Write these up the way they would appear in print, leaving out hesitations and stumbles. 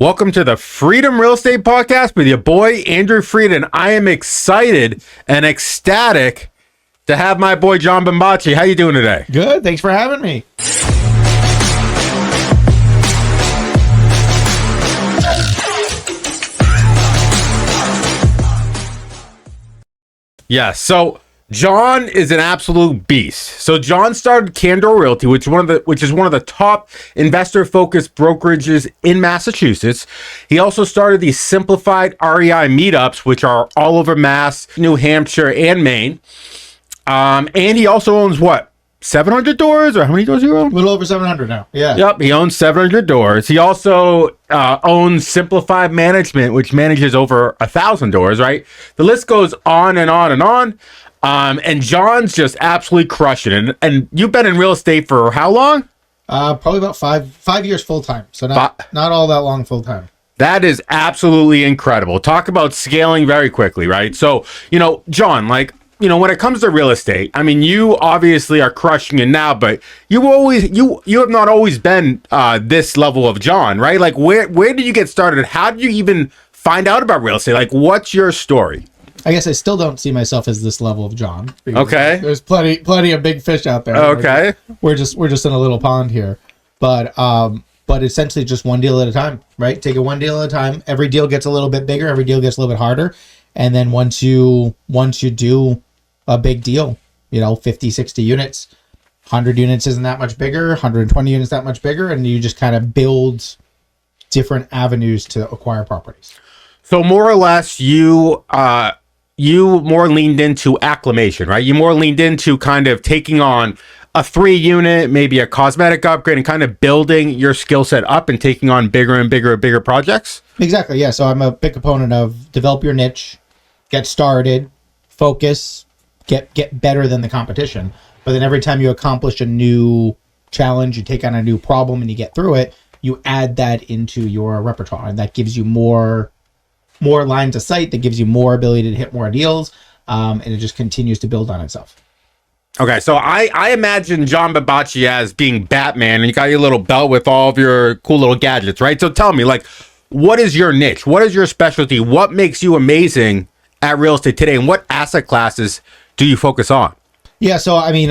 Welcome to the Freedom Real Estate Podcast with your boy, Andrew Frieden. I am excited and ecstatic to have my boy, Jon Bombaci. How you doing today? Good. Thanks for having me. Yeah, so Jon is an absolute beast. So Jon started Candor Realty, which is one of the top investor-focused brokerages in Massachusetts. He also started the simplified REI meetups, which are all over Mass, New Hampshire, and Maine. And he also owns what? 700 doors, or how many doors do you own? A little over 700 now. Yeah. Yep, he owns 700 doors. He also owns Simplified Management, which manages over 1,000 doors, right? The list goes on and on and on. And Jon's just absolutely crushing it. And you've been in real estate for how long? Probably about five years full time. So not all that long full time. That is absolutely incredible. Talk about scaling very quickly, right? So, Jon, when it comes to real estate, I mean, you obviously are crushing it now, but you have not always been this level of Jon, right? Like, where did you get started? How did you even find out about real estate? Like, what's your story? I guess I still don't see myself as this level of Jon. Okay. There's plenty of big fish out there. Okay. We're just in a little pond here, but essentially just one deal at a time, right? Take it one deal at a time. Every deal gets a little bit bigger. Every deal gets a little bit harder. And then once you do a big deal, 50, 60 units, 100 units isn't that much bigger, 120 units that much bigger, and you just kind of build different avenues to acquire properties. So more or less, you more leaned into acclimation, right? You more leaned into kind of taking on a 3-unit, maybe a cosmetic upgrade, and kind of building your skill set up and taking on bigger and bigger projects. Exactly. Yeah. So I'm a big proponent of develop your niche, get started, focus, get better than the competition. But then every time you accomplish a new challenge, you take on a new problem and you get through it, you add that into your repertoire, and that gives you more lines of sight, that gives you more ability to hit more deals, and it just continues to build on itself. Okay, so I imagine Jon Bombaci as being Batman, and you got your little belt with all of your cool little gadgets, right? So tell me, what is your niche? What is your specialty? What makes you amazing at real estate today, and what asset classes do you focus on? Yeah, so I mean,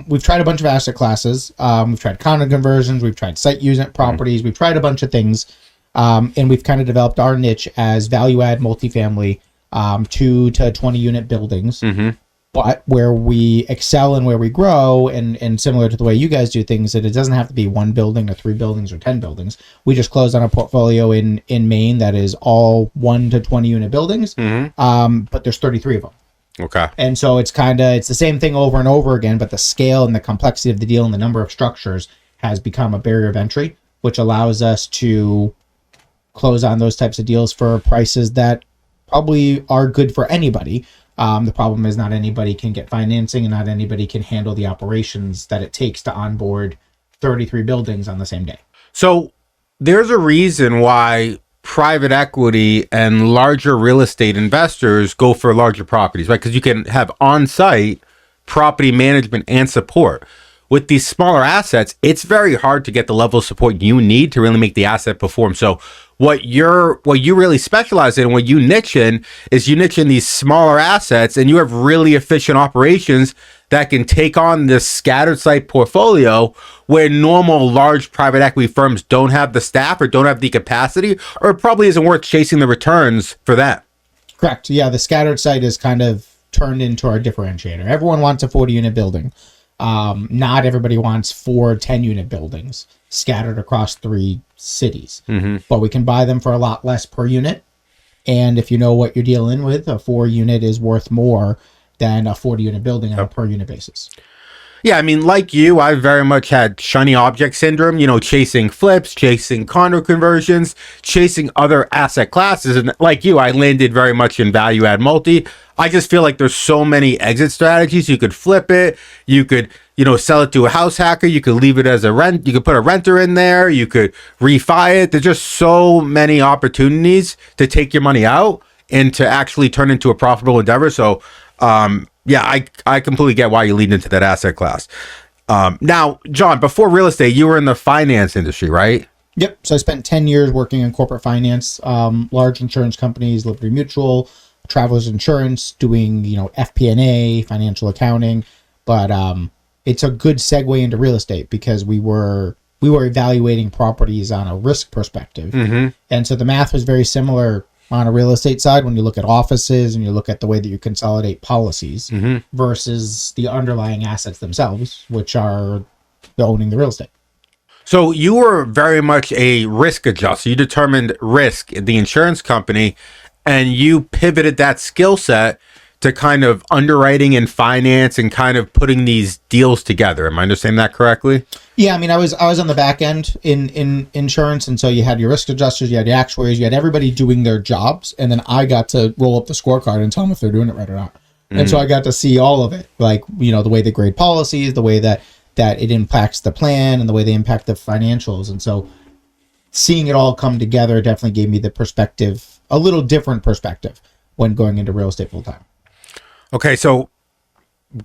we've tried a bunch of asset classes. We've tried condo conversions, we've tried site unit properties, we've tried a bunch of things, and we've kind of developed our niche as value add multifamily, 2 to 20 unit buildings. Mm-hmm. But where we excel and where we grow, and similar to the way you guys do things, that it doesn't have to be 1 building or 3 buildings or 10 buildings. We just closed on a portfolio in Maine that is all 1 to 20 unit buildings, but there's 33 of them. Okay. And so it's the same thing over and over again, but the scale and the complexity of the deal and the number of structures has become a barrier of entry, which allows us to close on those types of deals for prices that probably are good for anybody. The problem is not anybody can get financing, and not anybody can handle the operations that it takes to onboard 33 buildings on the same day. So there's a reason why private equity and larger real estate investors go for larger properties, right? Because you can have on-site property management and support. With these smaller assets, it's very hard to get the level of support you need to really make the asset perform. So what you really specialize in, what you niche in, is you niche in these smaller assets, and you have really efficient operations that can take on this scattered site portfolio where normal large private equity firms don't have the staff or don't have the capacity, or it probably isn't worth chasing the returns for that. Correct. Yeah, the scattered site is kind of turned into our differentiator. Everyone wants a 40-unit building. Not everybody wants 4 10-unit buildings scattered across 3 cities. Mm-hmm. But we can buy them for a lot less per unit. And if you know what you're dealing with, a 4-unit is worth more than a 40-unit building on a per unit basis. Yeah, I mean, like you, I very much had shiny object syndrome, chasing flips, chasing condo conversions, chasing other asset classes. And like you, I landed very much in value add multi. I just feel like there's so many exit strategies. You could flip it. You could, sell it to a house hacker. You could leave it as a rent. You could put a renter in there. You could refi it. There's just so many opportunities to take your money out and to actually turn into a profitable endeavor. So, yeah, I completely get why you lead into that asset class. Now, Jon, before real estate, you were in the finance industry, right? Yep. So I spent 10 years working in corporate finance, large insurance companies, Liberty Mutual, Travelers Insurance, doing, FP&A, financial accounting. But it's a good segue into real estate because we were evaluating properties on a risk perspective. Mm-hmm. And so the math was very similar on a real estate side when you look at offices and you look at the way that you consolidate policies versus the underlying assets themselves, which are owning the real estate. So you were very much a risk adjuster. You determined risk in the insurance company, and you pivoted that skill set to kind of underwriting and finance and kind of putting these deals together. Am I understanding that correctly? Yeah, I mean, I was on the back end in insurance, and so you had your risk adjusters, you had your actuaries, you had everybody doing their jobs, and then I got to roll up the scorecard and tell them if they're doing it right or not. And so I got to see all of it, like, the way they grade policies, the way that it impacts the plan, and the way they impact the financials. And so seeing it all come together definitely gave me the perspective, a little different perspective when going into real estate full time. Okay, so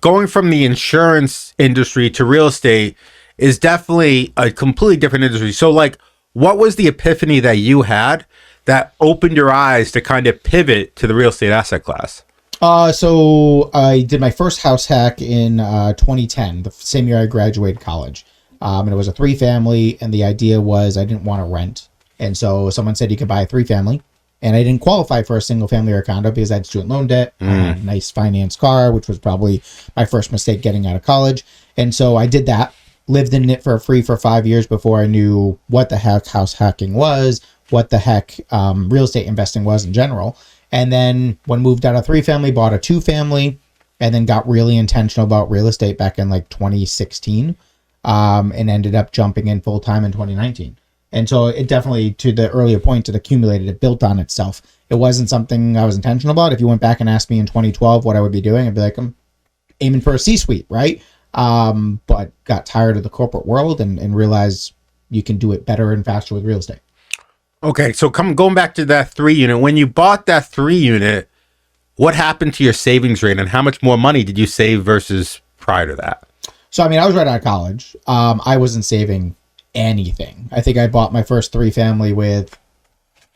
going from the insurance industry to real estate is definitely a completely different industry. So, like, what was the epiphany that you had that opened your eyes to kind of pivot to the real estate asset class? So I did my first house hack in 2010, the same year I graduated college. And it was a 3-family, and the idea was I didn't want to rent. And so someone said you could buy a 3-family, and I didn't qualify for a single family or a condo because I had student loan debt. I had a nice finance car, which was probably my first mistake getting out of college. And so I did that, lived in it for free for 5 years before I knew what the heck house hacking was, what the heck real estate investing was in general. And then when moved out of 3-family, bought a 2-family, and then got really intentional about real estate back in like 2016, and ended up jumping in full time in 2019. And so it definitely, to the earlier point, it accumulated, it built on itself. It wasn't something I was intentional about. If you went back and asked me in 2012 what I would be doing, I'd be like, I'm aiming for a C-suite, right? But got tired of the corporate world and realized you can do it better and faster with real estate. Okay, so going back to that 3-unit. When you bought that 3-unit, what happened to your savings rate, and how much more money did you save versus prior to that? So, I mean, I was right out of college. I wasn't saving anything. I think I bought my first 3-family with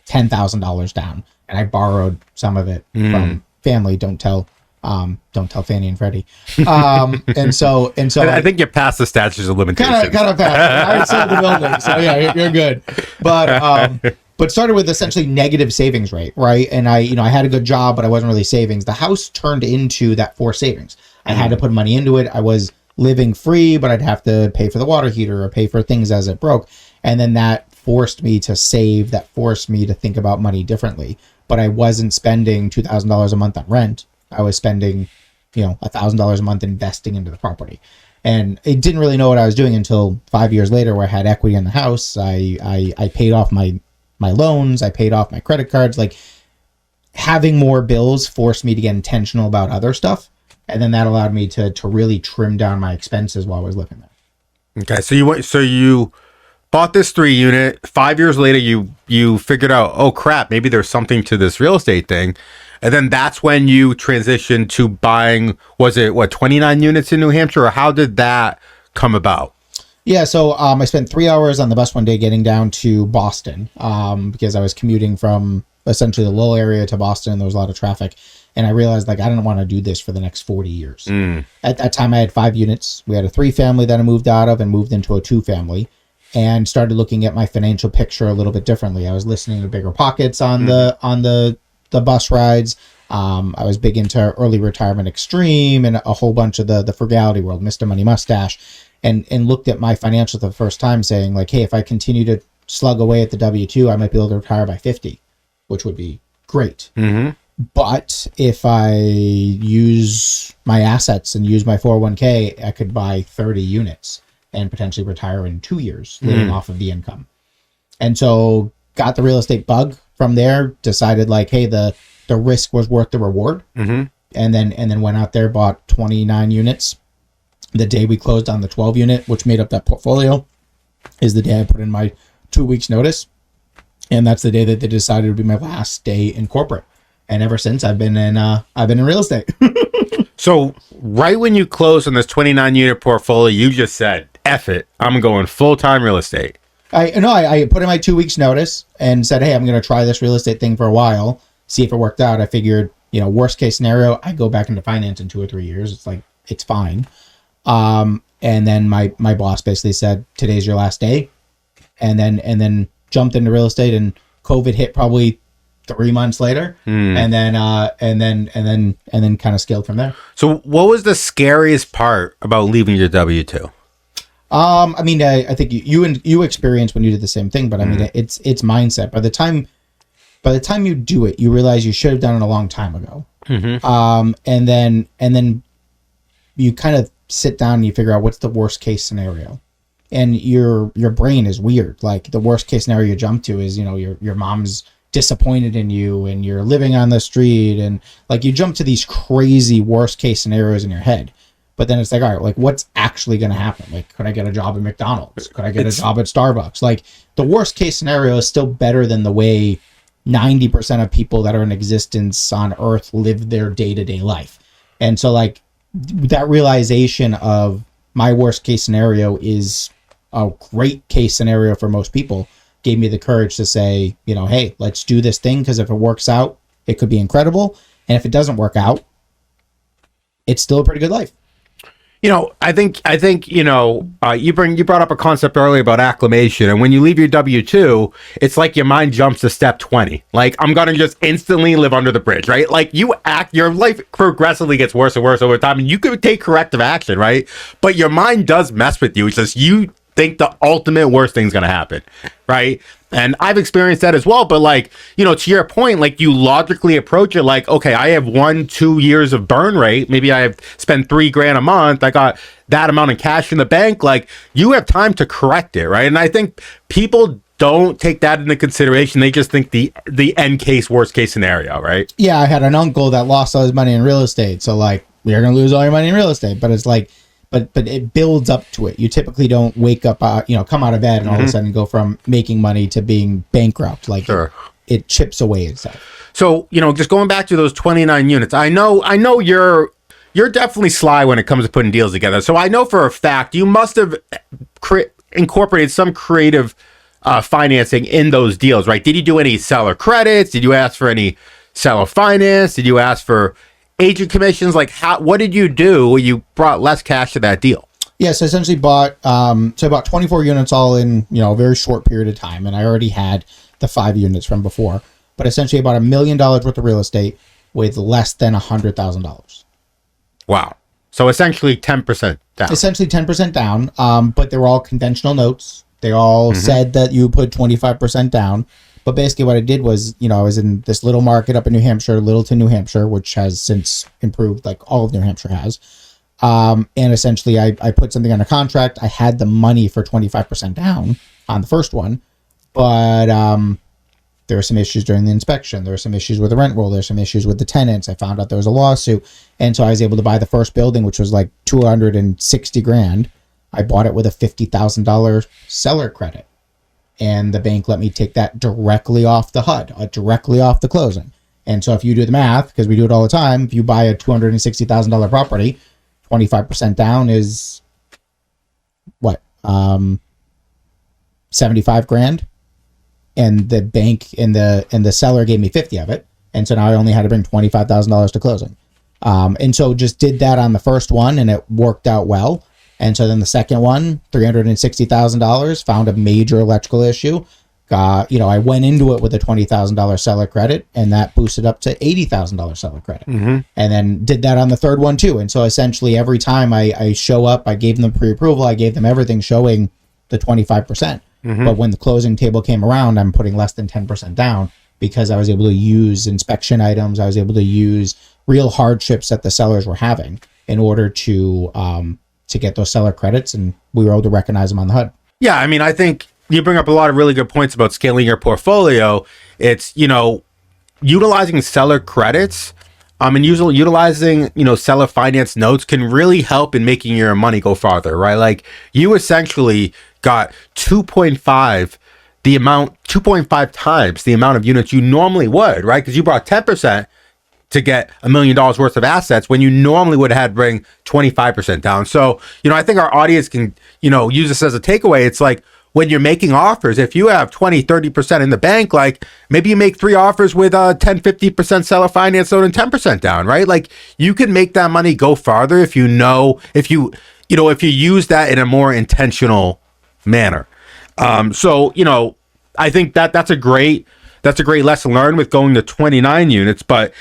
$10,000 down, and I borrowed some of it from family. Don't tell Fannie and Freddie. And so I think you're past the statutes of limitations. Kind of past. I already sold the building, so yeah, you're good. But started with essentially negative savings rate, right? And I had a good job, but I wasn't really savings. The house turned into that forced savings. I had to put money into it. I was living free, but I'd have to pay for the water heater or pay for things as it broke. And then that forced me to save, that forced me to think about money differently. But I wasn't spending $2,000 a month on rent. I was spending, $1,000 a month investing into the property. And I didn't really know what I was doing until 5 years later, where I had equity in the house. I paid off my loans. I paid off my credit cards. Like, having more bills forced me to get intentional about other stuff. And then that allowed me to really trim down my expenses while I was living there. Okay, so you bought this 3-unit. 5 years later, you figured out, oh crap, maybe there's something to this real estate thing. And then that's when you transitioned to buying, was it 29 units in New Hampshire, or how did that come about? Yeah, so I spent 3 hours on the bus one day getting down to Boston because I was commuting from essentially the Lowell area to Boston. There was a lot of traffic. And I realized, I didn't want to do this for the next 40 years. At that time, I had 5 units. We had a 3-family that I moved out of and moved into a 2-family, and started looking at my financial picture a little bit differently. I was listening to Bigger Pockets on the bus rides. I was big into Early Retirement Extreme and a whole bunch of the frugality world, Mr. Money Mustache, and looked at my financials for the first time, saying, hey, if I continue to slug away at the W-2, I might be able to retire by 50, which would be great. But if I use my assets and use my 401k, I could buy 30 units and potentially retire in 2 years, living off of the income. And so got the real estate bug from there, decided hey, the risk was worth the reward. And then went out there, bought 29 units. The day we closed on the 12 unit, which made up that portfolio, is the day I put in my 2 weeks notice. And that's the day that they decided to be my last day in corporate. And ever since, I've been in real estate. So right when you closed on this 29 unit portfolio, you just said, F it, I'm going full-time real estate. I put in my 2 weeks notice and said, hey, I'm going to try this real estate thing for a while, see if it worked out. I figured, worst case scenario, I go back into finance in 2 or 3 years. It's like, it's fine. And then my boss basically said, today's your last day. And then jumped into real estate, and COVID hit probably 3 months later. And then kind of scaled from there. So what was the scariest part about leaving your W-2? I mean, I think you experienced when you did the same thing, but I mean, it's mindset. By the time you do it, you realize you should have done it a long time ago. And then you kind of sit down and you figure out what's the worst case scenario, and your brain is weird. Like, the worst case scenario you jump to is, your mom's disappointed in you and you're living on the street, and like, you jump to these crazy worst case scenarios in your head. But then it's like, all right, like, what's actually going to happen? Like, could I get a job at McDonald's? Could I get a job at Starbucks? Like, the worst case scenario is still better than the way 90% of people that are in existence on Earth live their day-to-day life. And so, like, that realization of my worst case scenario is a great case scenario for most people gave me the courage to say, hey, let's do this thing, because if it works out, it could be incredible. And if it doesn't work out, it's still a pretty good life. I think you brought up a concept earlier about acclimation, and when you leave your W-2, it's like your mind jumps to step 20. Like, I'm gonna just instantly live under the bridge, right? Like, your life progressively gets worse and worse over time, and you could take corrective action, right? But your mind does mess with you. It's just you think the ultimate worst thing's gonna happen, right? And I've experienced that as well. But like, to your point, like, you logically approach it like, okay, I have 1-2 years of burn rate. Maybe I have spent $3,000 a month. I got that amount of cash in the bank. Like, you have time to correct it, right? And I think people don't take that into consideration. They just think the end case, worst case scenario, right? Yeah, I had an uncle that lost all his money in real estate. So like, you're going to lose all your money in real estate. But it's like, but it builds up to it. You typically don't wake up, come out of bed and all of a sudden go from making money to being bankrupt. Like, sure. It chips away itself. So, just going back to those 29 units, I know you're definitely sly when it comes to putting deals together. So I know for a fact you must have incorporated some creative financing in those deals, right? Did you do any seller credits? Did you ask for any seller finance? Did you ask for agent commissions? Like, what did you do when you brought less cash to that deal? Yes, I essentially bought 24 units all in a very short period of time, and I already had the 5 units from before. But essentially, I bought $1 million worth of real estate with less than $100,000. Wow! So essentially 10% down. Essentially 10% down. But they were all conventional notes. They all said that you put 25% down. But basically what I did was, I was in this little market up in New Hampshire, Littleton, New Hampshire, which has since improved, like all of New Hampshire has. And essentially I put something under contract. I had the money for 25% down on the first one. But there were some issues during the inspection. There were some issues with the rent roll. There's some issues with the tenants. I found out there was a lawsuit. And so I was able to buy the first building, which was like $260,000. I bought it with a $50,000 seller credit. And the bank let me take that directly off the HUD, directly off the closing. And so if you do the math, because we do it all the time, if you buy a $260,000 property, 25% down is what? $75,000. And the bank and the seller gave me 50 of it. And so now I only had to bring $25,000 to closing. And so just did that on the first one, and it worked out well. And so then the second one, $360,000, found a major electrical issue. I went into it with a $20,000 seller credit, and that boosted up to $80,000 seller credit. And then did that on the third one too. And so essentially every time I show up, I gave them pre-approval, I gave them everything showing the 25%. But when the closing table came around, I'm putting less than 10% down because I was able to use inspection items. I was able to use real hardships that the sellers were having in order to get those seller credits, and we were able to recognize them on the HUD. Yeah, I mean, I think you bring up a lot of really good points about scaling your portfolio. It's, utilizing seller credits and utilizing, seller finance notes can really help in making your money go farther, right? Like, you essentially got 2.5 times the amount of units you normally would, right? Because you brought 10% to get $1 million worth of assets when you normally would have had to bring 25% down. So, I think our audience can, use this as a takeaway. It's like, when you're making offers, if you have 20-30% in the bank, like maybe you make 3 offers with a 10-50% seller finance note and 10% down, right? Like you can make that money go farther if you know, if you use that in a more intentional manner. So, I think that's a great lesson learned with going to 29 units, but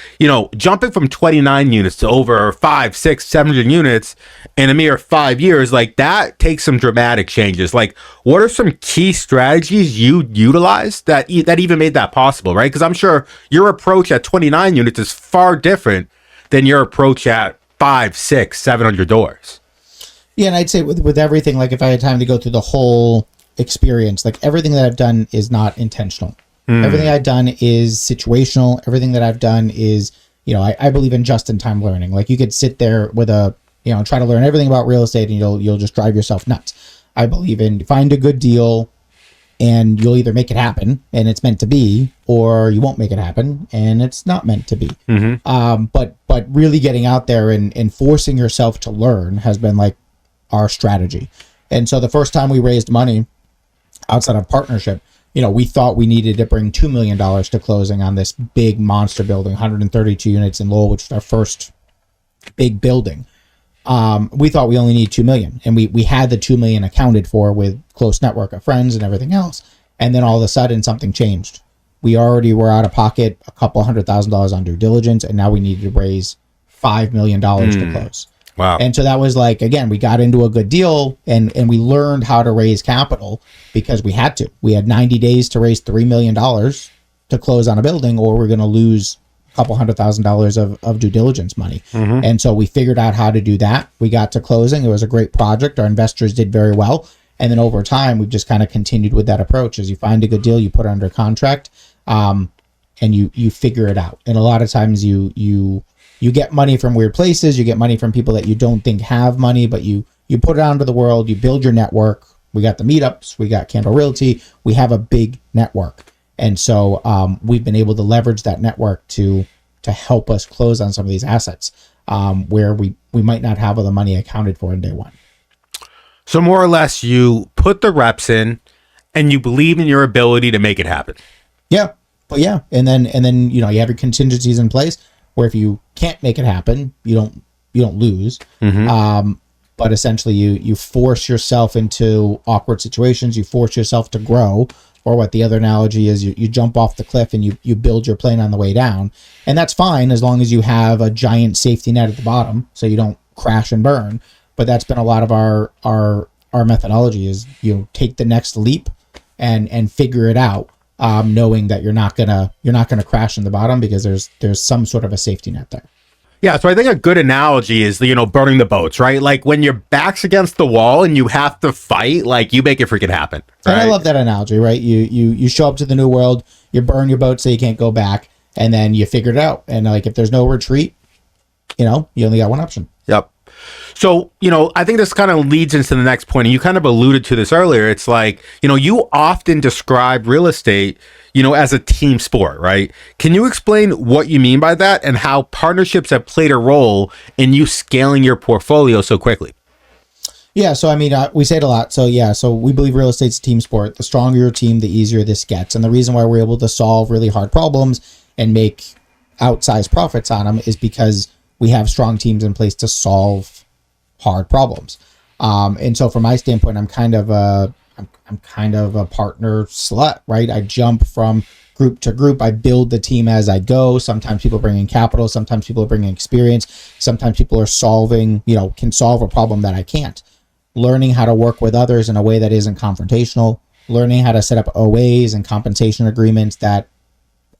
jumping from 29 units to over 5, 6, 700 units in a mere 5 years, like that takes some dramatic changes. Like, what are some key strategies you utilized that even made that possible, right? Because I'm sure your approach at 29 units is far different than your approach at 5, 6, 700 doors. Yeah, and I'd say with everything, like if I had time to go through the whole experience, like everything that I've done is not intentional. Everything I've done is situational. Everything that I've done is, I believe in just-in-time learning. Like you could sit there with try to learn everything about real estate and you'll just drive yourself nuts. I believe in find a good deal and you'll either make it happen and it's meant to be, or you won't make it happen and it's not meant to be. But really getting out there and forcing yourself to learn has been like our strategy. And so the first time we raised money outside of partnership, we thought we needed to bring $2 million to closing on this big monster building, 132 units in Lowell, which was our first big building. We thought we only need 2 million, and we had the 2 million accounted for with close network of friends and everything else. And then all of a sudden something changed. We already were out of pocket a couple $100,000 on due diligence, and now we needed to raise $5 million to close. Wow. And so that was like, again, we got into a good deal and we learned how to raise capital because we had to. We had 90 days to raise $3 million to close on a building, or we're going to lose a couple $100,000 of due diligence money. And so we figured out how to do that. We got to closing. It was a great project. Our investors did very well. And then over time, we've just kind of continued with that approach. As you find a good deal, you put it under contract, and you figure it out. And a lot of times you get money from weird places. You get money from people that you don't think have money, but you put it out into the world. You build your network. We got the meetups. We got Campbell Realty. We have a big network. And so we've been able to leverage that network to help us close on some of these assets where we might not have all the money accounted for in day one. So more or less, you put the reps in and you believe in your ability to make it happen. Yeah. But yeah. And then you have your contingencies in place, where if you can't make it happen, you don't lose. But essentially you force yourself into awkward situations. You force yourself to grow, or what the other analogy is, you jump off the cliff and you build your plane on the way down. And that's fine as long as you have a giant safety net at the bottom so you don't crash and burn. But that's been a lot of our methodology is, take the next leap and figure it out. Knowing that you're not gonna crash in the bottom because there's some sort of a safety net there. Yeah, so I think a good analogy is burning the boats, right? Like when your back's against the wall and you have to fight, like you make it freaking happen. Right? And I love that analogy, right? You show up to the new world, you burn your boat so you can't go back, and then you figure it out. And like if there's no retreat, you only got one option. Yep. So, I think this kind of leads into the next point, and you kind of alluded to this earlier. It's like, you often describe real estate, as a team sport, right? Can you explain what you mean by that and how partnerships have played a role in you scaling your portfolio so quickly? Yeah, so I mean, we say it a lot. So yeah, so we believe real estate's a team sport. The stronger your team, the easier this gets. And the reason why we're able to solve really hard problems and make outsized profits on them is because we have strong teams in place to solve hard problems. And so from my standpoint, I'm kind of a partner slut, right? I jump from group to group. I build the team as I go. Sometimes people bring in capital. Sometimes people bring in experience. Sometimes people are can solve a problem that I can't. Learning how to work with others in a way that isn't confrontational. Learning how to set up OAs and compensation agreements that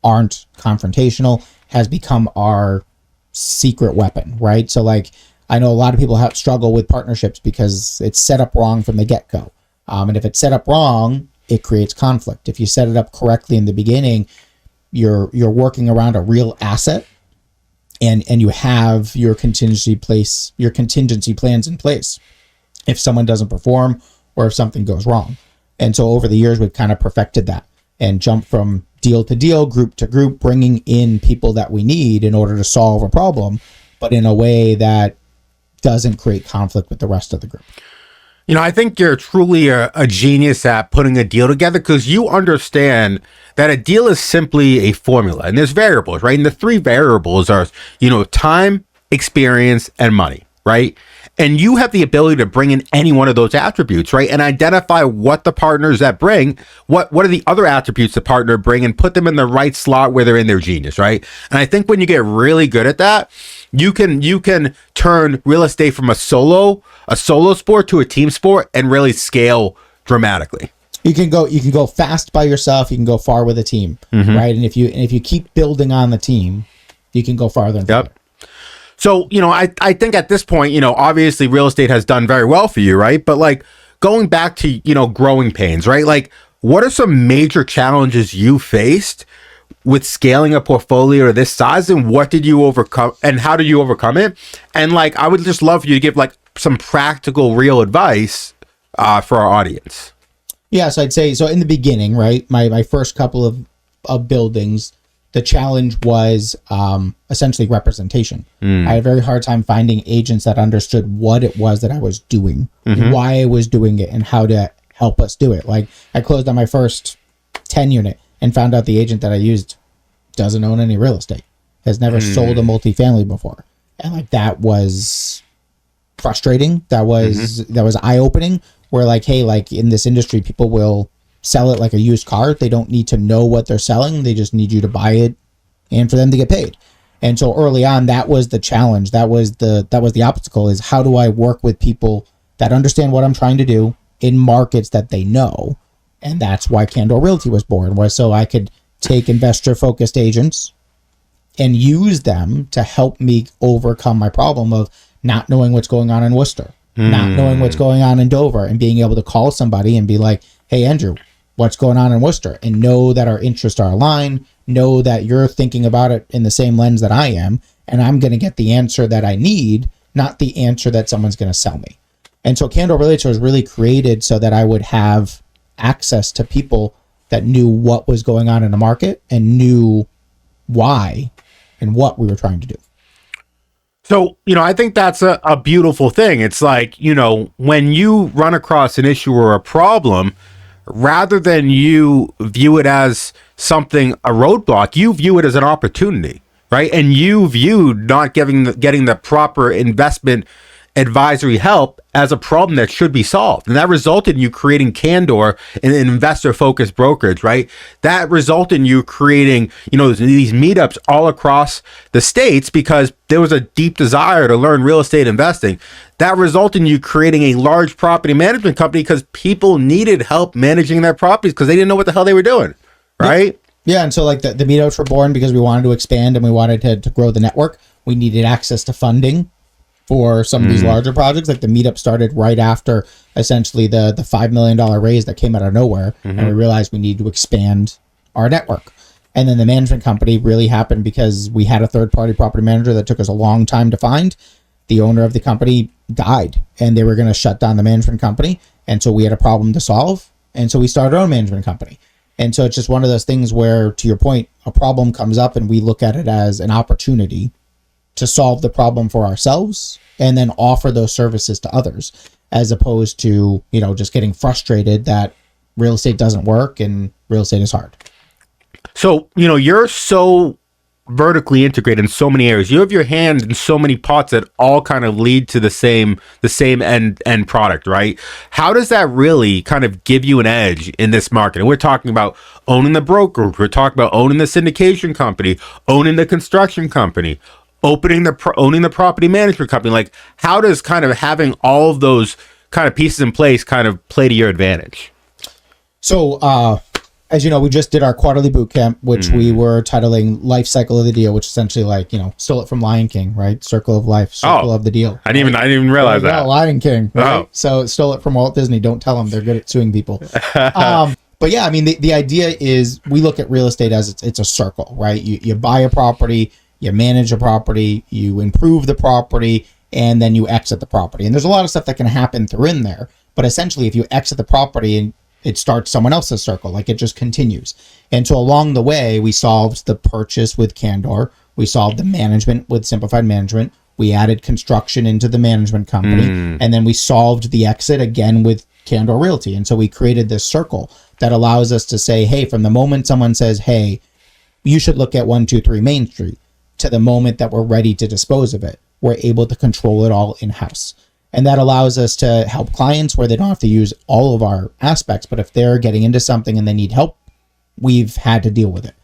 aren't confrontational has become our secret weapon, right? So like, I know a lot of people struggle with partnerships because it's set up wrong from the get-go. And if it's set up wrong, it creates conflict. If you set it up correctly in the beginning, you're working around a real asset and you have your contingency plans in place if someone doesn't perform or if something goes wrong. And so over the years, we've kind of perfected that and jumped from deal to deal, group to group, bringing in people that we need in order to solve a problem, but in a way that doesn't create conflict with the rest of the group. I think you're truly a genius at putting a deal together because you understand that a deal is simply a formula and there's variables, right? And the three variables are, time, experience, and money, right? And you have the ability to bring in any one of those attributes, right? And identify what the partners that bring, what are the other attributes the partner bring and put them in the right slot where they're in their genius, right? And I think when you get really good at that, you can turn real estate from a solo sport to a team sport and really scale dramatically. You can go fast by yourself, you can go far with a team, right? And if you keep building on the team, you can go farther and farther. So, I think at this point, obviously real estate has done very well for you, right? But like going back to, growing pains, right? Like what are some major challenges you faced with scaling a portfolio of this size, and what did you overcome and how did you overcome it? And like, I would just love for you to give like some practical, real advice for our audience. Yeah. So I'd say, so in the beginning, right, my first couple of buildings, the challenge was essentially representation. I had a very hard time finding agents that understood what it was that I was doing, why I was doing it, and how to help us do it. Like I closed on my first 10 unit and found out the agent that I used doesn't own any real estate, has never sold a multifamily before. And like that was frustrating. That was eye-opening, where like, hey, like in this industry, people will sell it like a used car. They don't need to know what they're selling. They just need you to buy it and for them to get paid. And so early on, that was the challenge. That was the obstacle, is how do I work with people that understand what I'm trying to do in markets that they know? And that's why Candor Realty was born, was so I could take investor focused agents and use them to help me overcome my problem of not knowing what's going on in Worcester, not knowing what's going on in Dover, and being able to call somebody and be like, hey, Andrew, what's going on in Worcester? And know that our interests are aligned, know that you're thinking about it in the same lens that I am, and I'm going to get the answer that I need, not the answer that someone's going to sell me. And so Candor Realty was really created so that I would have access to people that knew what was going on in the market and knew why and what we were trying to do. So, I think that's a beautiful thing. It's like, when you run across an issue or a problem, rather than you view it as something, a roadblock, you view it as an opportunity, right? And you viewed not getting the proper investment advisory help as a problem that should be solved. And that resulted in you creating Candor, an investor-focused brokerage, right? That resulted in you creating, these meetups all across the states because there was a deep desire to learn real estate investing. That resulted in you creating a large property management company because people needed help managing their properties because they didn't know what the hell they were doing, right? Yeah, and so like the meetups were born because we wanted to expand and we wanted to grow the network. We needed access to funding for some of these larger projects. Like the meetup started right after essentially the $5 million raise that came out of nowhere. And we realized we need to expand our network. And then the management company really happened because we had a third-party property manager that took us a long time to find. The owner of the company died and they were going to shut down the management company. And so we had a problem to solve. And so we started our own management company. And so it's just one of those things where, to your point, a problem comes up and we look at it as an opportunity to solve the problem for ourselves and then offer those services to others, as opposed to, just getting frustrated that real estate doesn't work and real estate is hard. So, you're so vertically integrated in so many areas. You have your hand in so many pots that all kind of lead to the same end product, right? How does that really kind of give you an edge in this market? And we're talking about owning the broker, we're talking about owning the syndication company, owning the construction company, owning the property management company. Like, how does kind of having all of those kind of pieces in place kind of play to your advantage? So, as you know, we just did our quarterly boot camp, which we were titling Life Cycle of the Deal, which is essentially like, stole it from Lion King, right? Circle of life, circle of the deal. I didn't even realize that. Lion King, right? So stole it from Walt Disney. Don't tell them, they're good at suing people. But yeah, I mean, the idea is we look at real estate as it's a circle, right? You buy a property, you manage a property, you improve the property, and then you exit the property. And there's a lot of stuff that can happen through in there. But essentially, if you exit the property and it starts someone else's circle, like it just continues. And so along the way, we solved the purchase with Candor. We solved the management with Simplified Management. We added construction into the management company, and then we solved the exit again with Candor Realty. And so we created this circle that allows us to say, hey, from the moment someone says, hey, you should look at 123 Main Street, to the moment that we're ready to dispose of it, we're able to control it all in-house. And that allows us to help clients where they don't have to use all of our aspects, but if they're getting into something and they need help, we've had to deal with it.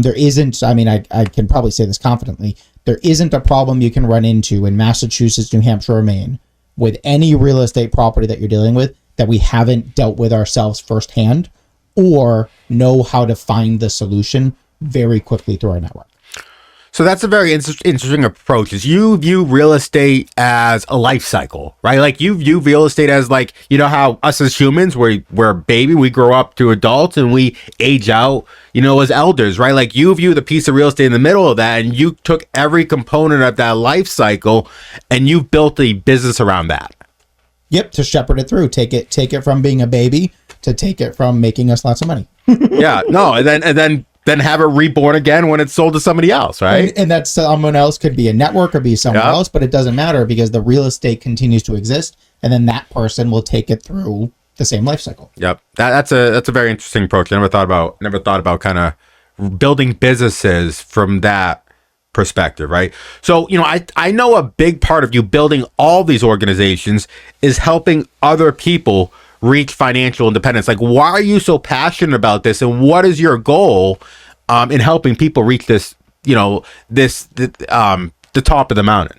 There isn't, I mean, I can probably say this confidently, there isn't a problem you can run into in Massachusetts, New Hampshire, or Maine with any real estate property that you're dealing with that we haven't dealt with ourselves firsthand or know how to find the solution very quickly through our network. So that's a very interesting approach. Is you view real estate as a life cycle, right? Like you view real estate as like, you know how us as humans, we're a baby, we grow up to adults and we age out, you know, as elders, right? Like you view the piece of real estate in the middle of that and you took every component of that life cycle and you've built a business around that. Yep, to shepherd it through. Take it from being a baby to take it from making us lots of money. Yeah, no, and then have it reborn again when it's sold to somebody else, right? And that someone else could be a network or be someone else, but it doesn't matter because the real estate continues to exist, and then that person will take it through the same life cycle. Yep, that's a very interesting approach. I never thought about kind of building businesses from that perspective, right? So, you know, I know a big part of you building all these organizations is helping other people reach financial independence. Like, why are you so passionate about this, and what is your goal in helping people reach this, you know, the top of the mountain?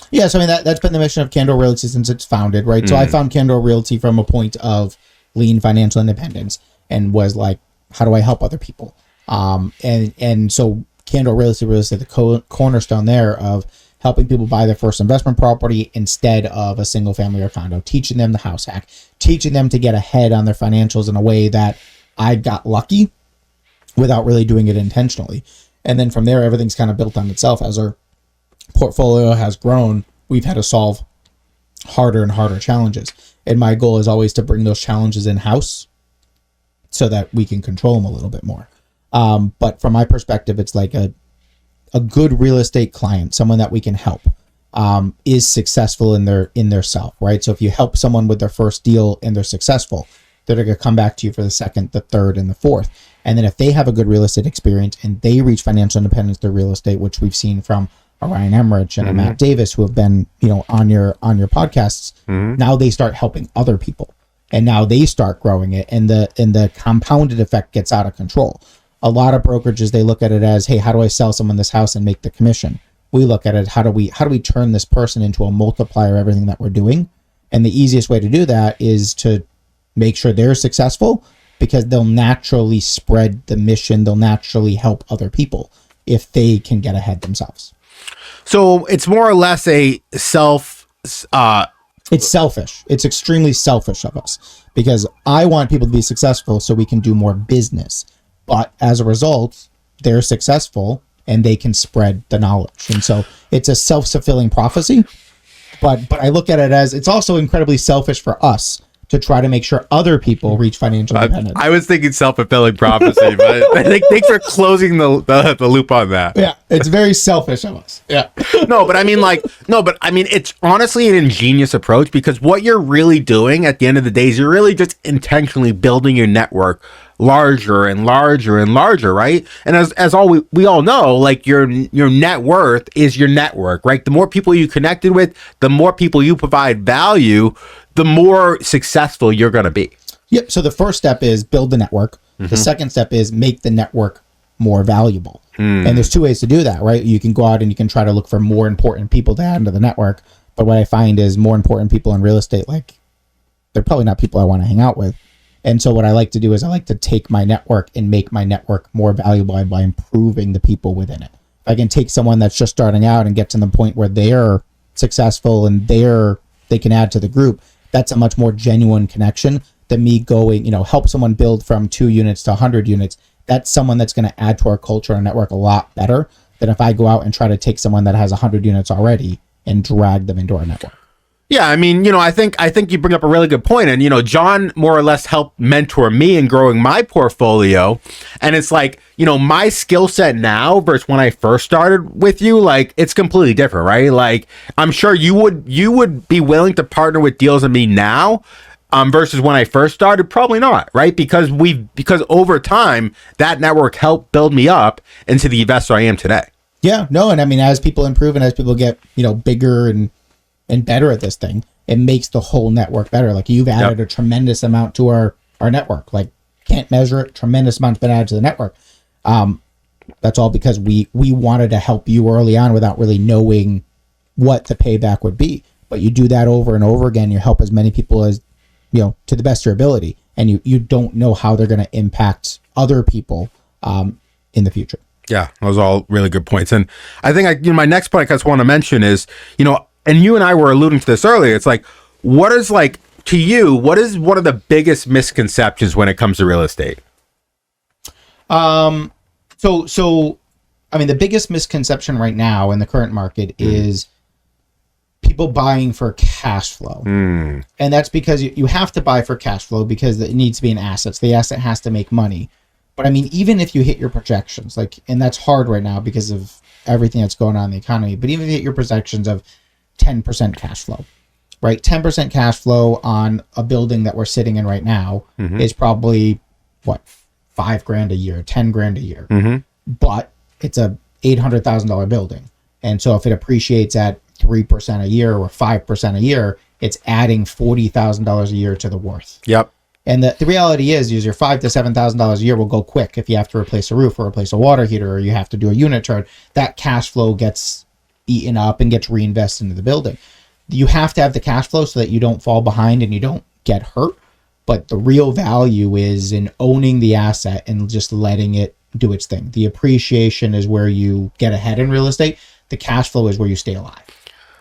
Yeah, so I mean that's been the mission of Candor Realty since it's founded, right? So I found Candor Realty from a point of lean financial independence and was like, how do I help other people? And so Candor Realty was the cornerstone there of helping people buy their first investment property instead of a single family or condo, teaching them the house hack, teaching them to get ahead on their financials in a way that I got lucky without really doing it intentionally. And then from there, everything's kind of built on itself. As our portfolio has grown, we've had to solve harder and harder challenges. And my goal is always to bring those challenges in-house so that we can control them a little bit more. But from my perspective, it's like a good real estate client, someone that we can help, is successful in their self, right? So if you help someone with their first deal and they're successful, they're going to come back to you for the second, the third, and the fourth. And then if they have a good real estate experience and they reach financial independence through real estate, which we've seen from a Ryan Emmerich and a Matt Davis, who have been, you know, on your podcasts, now they start helping other people, and now they start growing it, and the compounded effect gets out of control. A lot of brokerages, they look at it as, hey, how do I sell someone this house and make the commission? We look at it, how do we turn this person into a multiplier of everything that we're doing? And the easiest way to do that is to make sure they're successful, because they'll naturally spread the mission. They'll naturally help other people if they can get ahead themselves. So it's more or less a It's selfish. It's extremely selfish of us, because I want people to be successful so we can do more business. But as a result, they're successful and they can spread the knowledge. And so it's a self-fulfilling prophecy. But I look at it as it's also incredibly selfish for us to try to make sure other people reach financial independence. I was thinking self-fulfilling prophecy, but thanks for closing the loop on that. Yeah, it's very selfish of us. Yeah. No, but I mean, it's honestly an ingenious approach, because what you're really doing at the end of the day is you're really just intentionally building your network larger and larger and larger, right? And as we all know, like your net worth is your network, right? The more people you connected with, the more people you provide value, the more successful you're going to be. Yep. So the first step is build the network. The second step is make the network more valuable. And there's two ways to do that, right? You can go out and you can try to look for more important people to add into the network. But what I find is more important people in real estate, like, they're probably not people I want to hang out with. And so what I like to do is I like to take my network and make my network more valuable by improving the people within it. If I can take someone that's just starting out and get to the point where they're successful and they can add to the group, that's a much more genuine connection than me going, you know, help someone build from 2 units to 100 units. That's someone that's going to add to our culture and network a lot better than if I go out and try to take someone that has 100 units already and drag them into our network. Yeah, I mean, I think you bring up a really good point, and John more or less helped mentor me in growing my portfolio, and it's like, my skill set now versus when I first started with you, like it's completely different, right? Like I'm sure you would be willing to partner with deals with me now, versus when I first started, probably not, right? Because over time that network helped build me up into the investor I am today. Yeah, no, and I mean, as people improve and as people get bigger and better at this thing, it makes the whole network better. Like you've added a tremendous amount to our network. Like can't measure it. Tremendous amount's been added to the network. That's all because we wanted to help you early on without really knowing what the payback would be. But you do that over and over again. You help as many people as to the best of your ability, and you don't know how they're going to impact other people in the future. Yeah, those are all really good points. And I think my next point I just want to mention is, and you and I were alluding to this earlier. It's like, what is one of the biggest misconceptions when it comes to real estate? So I mean, the biggest misconception right now in the current market is people buying for cash flow. And that's because you have to buy for cash flow because it needs to be an asset. So the asset has to make money. But I mean, even if you hit your projections, and that's hard right now because of everything that's going on in the economy, but even if you hit your projections of 10% cash flow, right? 10% cash flow on a building that we're sitting in right now is probably what, $5,000 a year, $10,000 a year, but it's a $800,000 building. And so if it appreciates at 3% a year or 5% a year, it's adding $40,000 a year to the worth. Yep. And the reality is your $5,000 to $7,000 a year will go quick if you have to replace a roof or replace a water heater or you have to do a unit turn. That cash flow gets eaten up and gets reinvested into the building. You have to have the cash flow so that you don't fall behind and you don't get hurt. But the real value is in owning the asset and just letting it do its thing. The appreciation is where you get ahead in real estate. The cash flow is where you stay alive.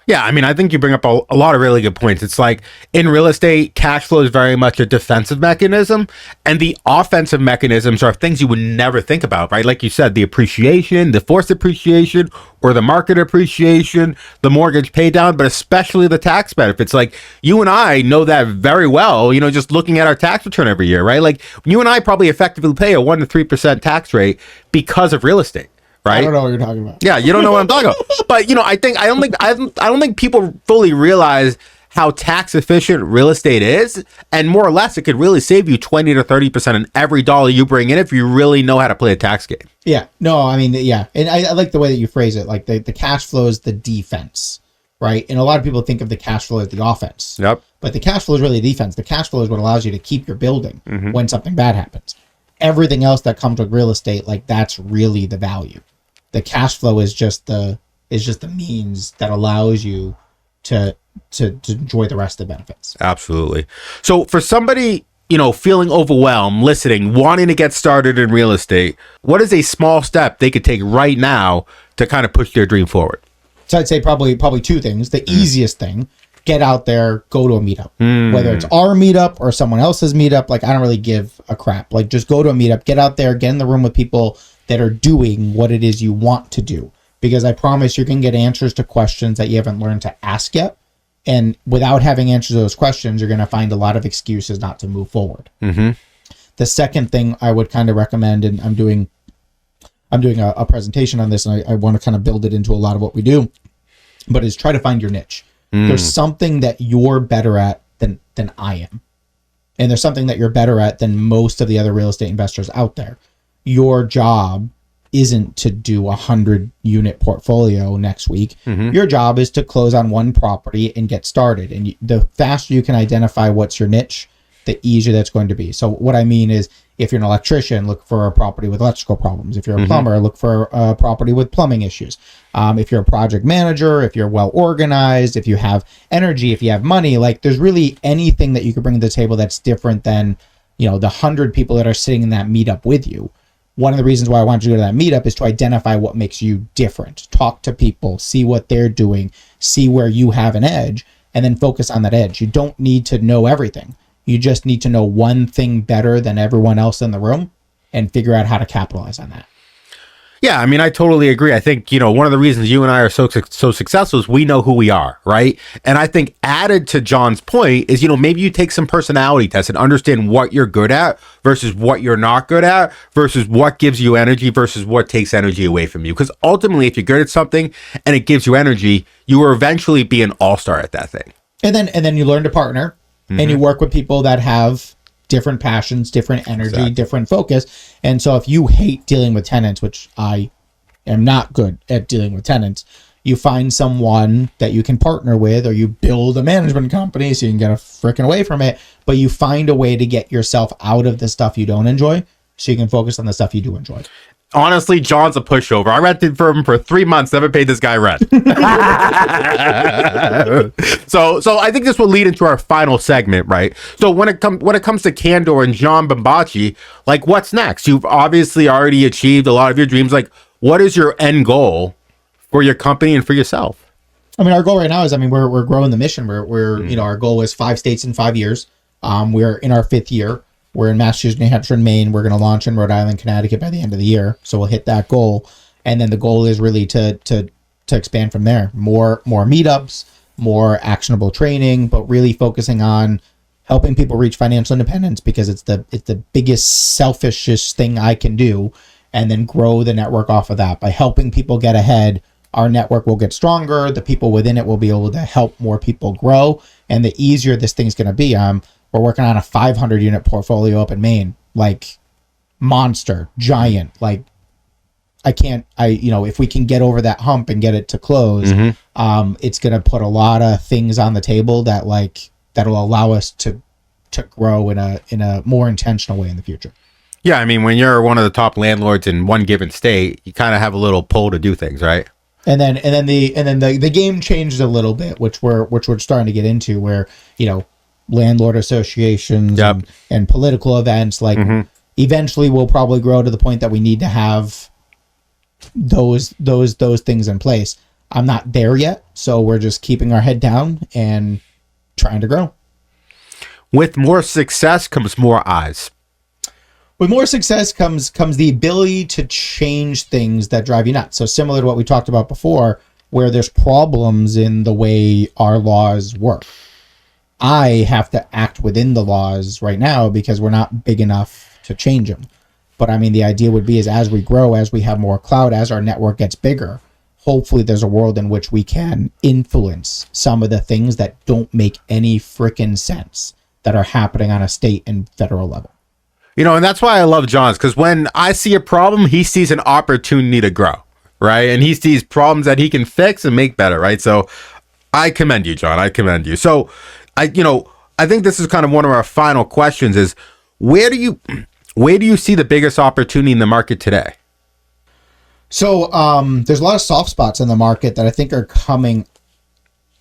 Yeah, I mean, I think you bring up a lot of really good points. It's like in real estate, cash flow is very much a defensive mechanism, and the offensive mechanisms are things you would never think about, right? Like you said, the appreciation, the forced appreciation, or the market appreciation, the mortgage pay down, but especially the tax benefits. Like you and I know that very well, just looking at our tax return every year, right? Like you and I probably effectively pay a 1 to 3% tax rate because of real estate. Right? I don't know what you're talking about. Yeah, you don't know what I'm talking about. But I don't think people fully realize how tax efficient real estate is, and more or less, it could really save you 20 to 30% in every dollar you bring in if you really know how to play a tax game. Yeah, no, I mean, yeah, and I like the way that you phrase it. Like the cash flow is the defense, right? And a lot of people think of the cash flow as the offense. Yep. But the cash flow is really the defense. The cash flow is what allows you to keep your building when something bad happens. Everything else that comes with real estate, that's really the value. The cash flow is just the means that allows you to enjoy the rest of the benefits. Absolutely. So for somebody, feeling overwhelmed, listening, wanting to get started in real estate, what is a small step they could take right now to kind of push their dream forward? So I'd say probably two things. The easiest thing, get out there, go to a meetup. Whether it's our meetup or someone else's meetup, I don't really give a crap. Just go to a meetup, get out there, get in the room with people that are doing what it is you want to do. Because I promise you can get answers to questions that you haven't learned to ask yet. And without having answers to those questions, you're going to find a lot of excuses not to move forward. The second thing I would kind of recommend, and I'm doing a presentation on this, and I want to kind of build it into a lot of what we do, but is try to find your niche. There's something that you're better at than I am. And there's something that you're better at than most of the other real estate investors out there. Your job isn't to do 100-unit portfolio next week. Your job is to close on one property and get started. And the faster you can identify what's your niche, the easier that's going to be. So what I mean is, if you're an electrician, look for a property with electrical problems. If you're a plumber, look for a property with plumbing issues. If you're a project manager, if you're well organized, if you have energy, if you have money, there's really anything that you could bring to the table that's different than, the 100 people that are sitting in that meetup with you. One of the reasons why I wanted you to go to that meetup is to identify what makes you different. Talk to people, see what they're doing, see where you have an edge, and then focus on that edge. You don't need to know everything. You just need to know one thing better than everyone else in the room and figure out how to capitalize on that. Yeah, I mean, I totally agree. I think, one of the reasons you and I are so successful is we know who we are, right? And I think added to John's point is, maybe you take some personality tests and understand what you're good at versus what you're not good at versus what gives you energy versus what takes energy away from you. Because ultimately, if you're good at something and it gives you energy, you will eventually be an all-star at that thing. And then you learn to partner and you work with people that have different passions, different energy, Exactly. different focus. And so if you hate dealing with tenants, which I am not good at dealing with tenants, you find someone that you can partner with, or you build a management company so you can get a freaking away from it, but you find a way to get yourself out of the stuff you don't enjoy so you can focus on the stuff you do enjoy. Honestly, John's a pushover. I rented for him for 3 months, never paid this guy rent. So I think this will lead into our final segment, right? So when it comes to Candor and Jon Bombaci, like, what's next? You've obviously already achieved a lot of your dreams. Like, what is your end goal for your company and for yourself? I mean, our goal right now is, we're growing the mission. We're our goal is 5 states in 5 years. We're in our 5th year. We're in Massachusetts, New Hampshire, and Maine. We're going to launch in Rhode Island, Connecticut by the end of the year. So we'll hit that goal. And then the goal is really to expand from there. More meetups, more actionable training, but really focusing on helping people reach financial independence, because it's the biggest, selfishest thing I can do. And then grow the network off of that. By helping people get ahead, our network will get stronger. The people within it will be able to help more people grow. And the easier this thing's going to be. We're working on a 500 unit portfolio up in Maine, like monster, giant. Like if we can get over that hump and get it to close, it's going to put a lot of things on the table that'll allow us to grow in a more intentional way in the future. Yeah, I mean, when you're one of the top landlords in one given state, you kind of have a little pull to do things, right? And then the game changed a little bit, which we're starting to get into, where landlord associations and political events, like eventually we'll probably grow to the point that we need to have those things in place. I'm not there yet, so we're just keeping our head down and trying to grow. With more success comes more eyes. With more success comes the ability to change things that drive you nuts. So similar to what we talked about before, where there's problems in the way our laws work. I have to act within the laws right now because we're not big enough to change them. But I mean, the idea would be is as we grow, as we have more clout, as our network gets bigger, hopefully there's a world in which we can influence some of the things that don't make any freaking sense that are happening on a state and federal level. And that's why I love John's, because when I see a problem, he sees an opportunity to grow, right? And he sees problems that he can fix and make better, right? So I commend you, John. I commend you. So I think this is kind of one of our final questions is where do you see the biggest opportunity in the market today? So there's a lot of soft spots in the market that I think are coming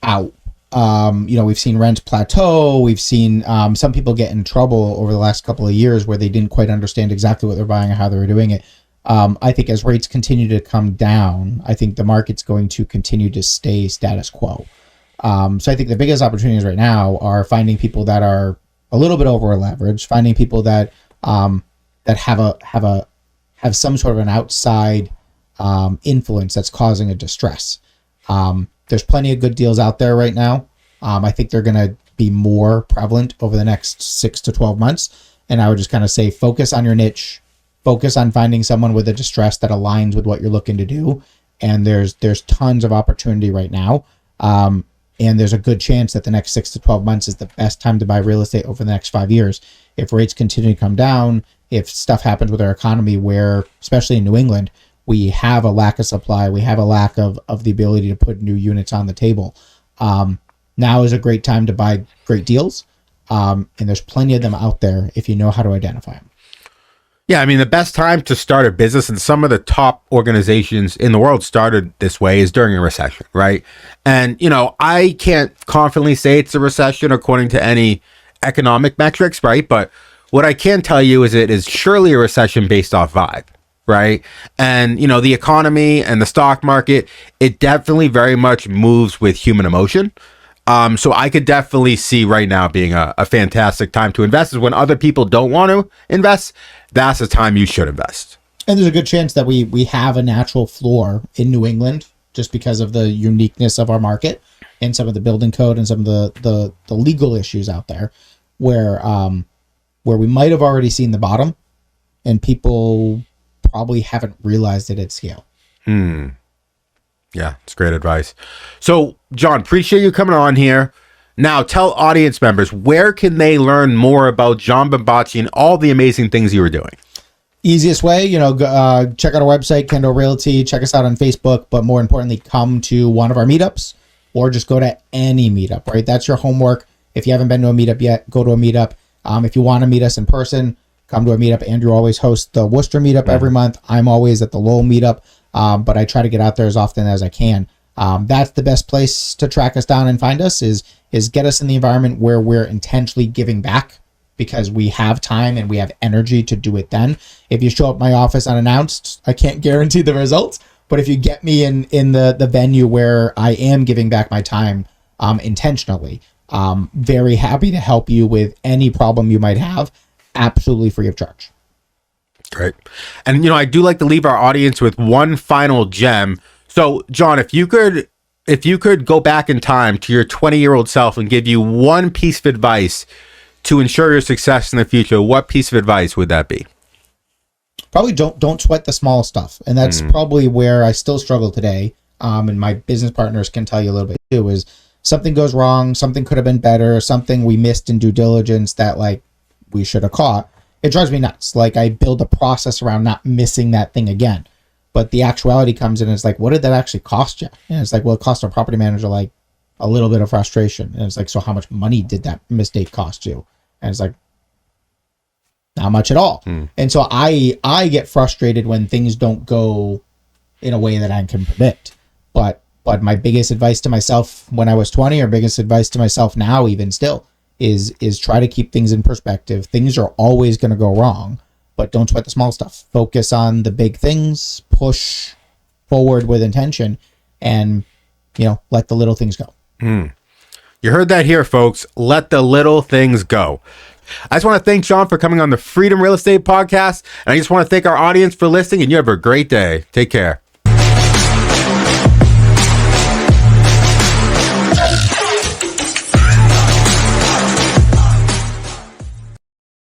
out. We've seen rents plateau. We've seen some people get in trouble over the last couple of years where they didn't quite understand exactly what they're buying or how they were doing it. I think as rates continue to come down, I think the market's going to continue to stay status quo. So I think the biggest opportunities right now are finding people that are a little bit over leveraged, finding people that have some sort of an outside influence that's causing a distress. There's plenty of good deals out there right now. I think they're going to be more prevalent over the next 6 to 12 months. And I would just kind of say, focus on your niche, focus on finding someone with a distress that aligns with what you're looking to do. And there's tons of opportunity right now. And there's a good chance that the next 6 to 12 months is the best time to buy real estate over the next 5 years. If rates continue to come down, if stuff happens with our economy where, especially in New England, we have a lack of supply, we have a lack of the ability to put new units on the table. Now is a great time to buy great deals. And there's plenty of them out there if you know how to identify them. Yeah, I mean, the best time to start a business, and some of the top organizations in the world started this way, is during a recession, right? And, I can't confidently say it's a recession according to any economic metrics, right? But what I can tell you is it is surely a recession based off vibe, right? And, the economy and the stock market, it definitely very much moves with human emotion. So I could definitely see right now being a fantastic time to invest. Is when other people don't want to invest, that's the time you should invest. And there's a good chance that we have a natural floor in New England just because of the uniqueness of our market and some of the building code and some of the legal issues out there where we might have already seen the bottom and people probably haven't realized it at scale. Yeah, it's great advice. So, Jon, appreciate you coming on here. Now, tell audience members, where can they learn more about Jon Bombaci and all the amazing things you were doing? Easiest way, check out our website, Kendall Realty, check us out on Facebook, but more importantly, come to one of our meetups or just go to any meetup, right? That's your homework. If you haven't been to a meetup yet, go to a meetup. If you want to meet us in person, come to a meetup. Andrew always hosts the Worcester meetup every month. I'm always at the Lowell meetup, but I try to get out there as often as I can. That's the best place to track us down and find us is get us in the environment where we're intentionally giving back because we have time and we have energy to do it then. If you show up at my office unannounced, I can't guarantee the results, but if you get me in the venue where I am giving back my time intentionally, very happy to help you with any problem you might have, absolutely free of charge. Great. And, I do like to leave our audience with one final gem. So, Jon, if you could go back in time to your 20-year-old self and give you one piece of advice to ensure your success in the future, what piece of advice would that be? Probably don't sweat the small stuff. And that's probably where I still struggle today. And my business partners can tell you a little bit too, is something goes wrong, something could have been better, something we missed in due diligence that we should have caught. It drives me nuts. I build a process around not missing that thing again. But the actuality comes in and it's what did that actually cost you? And it's it cost our property manager a little bit of frustration. And it's so how much money did that mistake cost you? And it's not much at all. And so I get frustrated when things don't go in a way that I can predict. But my biggest advice to myself when I was 20 or biggest advice to myself now even still is try to keep things in perspective. Things are always going to go wrong, but don't sweat the small stuff. Focus on the big things, push forward with intention, and let the little things go. You heard that here, folks. Let the little things go. I just want to thank Jon for coming on the Freedom Real Estate Podcast, and I just want to thank our audience for listening, and you have a great day. Take care.